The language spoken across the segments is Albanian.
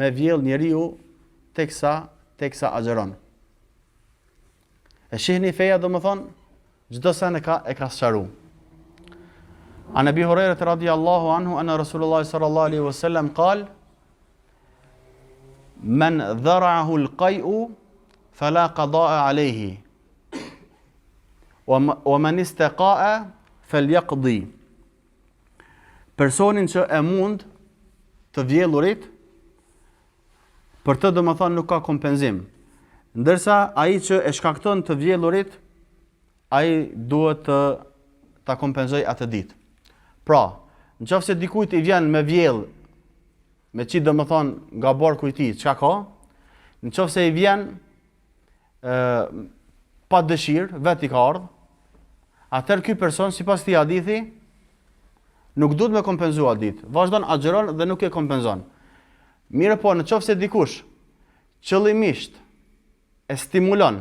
me vjell njeriu teksa agjeron. E shihni feja do më thonë, çdo sen e ka sqaru. An Abi Hurairah radhiyallahu anhu anna Rasulullah sallallahu alaihi wasallam qal man dhara'ahu al-qay'u fala qada'a alayhi wa man istaqa'a falyaqdi. Personin që e mund të vjellurit, për të do më thonë nuk ka kompenzim. Ndërsa ai që e shkakton të vjellurit, ai duhet ta kompenzoj atë ditë. Pra, nëse dikujt i vjen me vjell, me çit do më thonë nga barku i tij, çka ka? Nëse i vjen pa dëshirë, vetë i ka ardhur, atëherë ky person sipas këtij hadithi nuk duhet me kompenzua ditë. Vazhdon agjeron dhe nuk e kompenzon. Mirë po, nëse dikush qëllimisht e stimulon,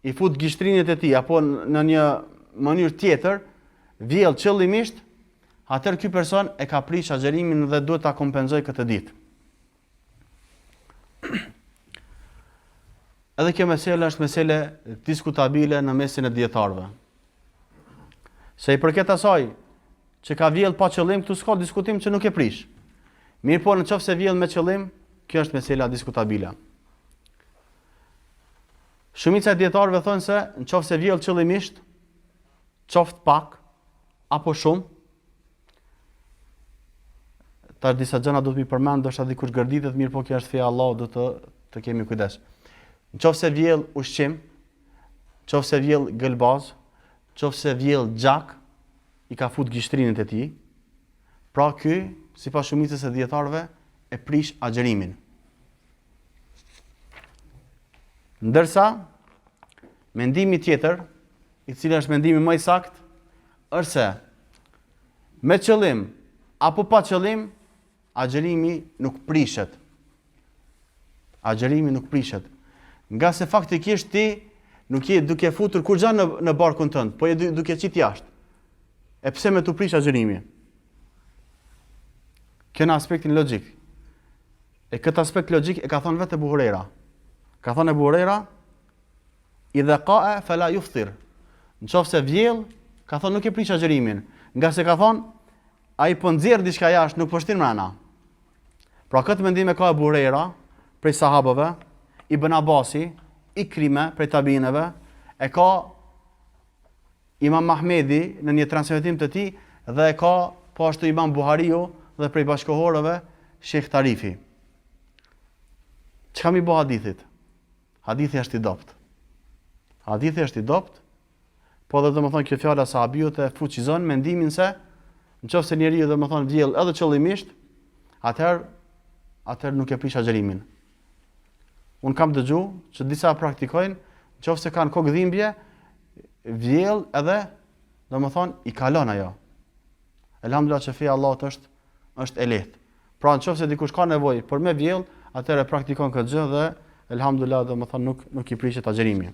i fut gishtrinet e tij apo në një mënyrë tjetër, vjell qëllimisht, atëherë ky person e ka prish agjerimin dhe duhet ta kompenzojë këtë ditë. Edhe kjo mesela është mesele diskutabile në mesin e dietarëve. Se i përket asaj që ka vjell pa qëllim, këtu s'ka diskutim që nuk e prish. Mirë po, nëse vjell me qëllim, kjo është mesela diskutabile. Shumica e dietarëve thonë se nëse vjell qëllimisht, qoftë pak apo shumë, tash disa gjëra do të mi përmend, ndoshta dikush gërditet, mirë po kjo është feja e Allahut, do të kemi kujdes. Nëse vjell ushqim, nëse vjell gëlbaz, nëse vjell gjak, i ka fut gishtrinet e tij, pra ky, sipas shumicës e dietarëve, e prish agjerimin. Ndërsa, mendimi tjetër, i cili është mendimi më i saktë, është se me qëllim apo pa qëllim, agjerimi nuk prishet. Agjerimi nuk prishet. Nga se faktikisht ti nuk je duke futur kur gja në barkun tënd, po je duke qit jashtë. E pse me tu prish agjerimi? Kjo në aspektin logjik. E këtë aspekt logjik e ka thënë vetë Abu Huraira. Ka thënë Abu Huraira, idha qa'a fala yuftir. Nëse vjell, ka thënë nuk e prish agjerimin, nga se ka thënë ai po nxjerr diçka jashtë, nuk po shtin mrena. Pra këtë mendim e ka Abu Huraira prej sahabëve, Ibn Abasi, Ikrime prej tabinëve, e ka Imam Mahmedi në një transmetim të tij dhe e ka po ashtu Imam Buhariu dhe prej bashkohorëve Sheikh Tarifi. Çka mi bë hadithit? Hadithi është i dopt. Hadithi është i dopt, po dhe domethënë kjo fjala sahabiut e fuqizon mendimin se nëse njeriu domethënë vjell edhe qëllimisht, atëherë nuk e prish agjerimin. Un kam dëgjuar që disa praktikojnë, nëse kanë kokë dhimbje, vjell edhe domethënë i kalon ajo. Elhamdulillah që feja e Allahut është e lehtë. Pra nëse dikush ka nevojë për me vjell, atëherë praktikon këtë gjë dhe elhamdulillah domethënë nuk i prishet agjerimi.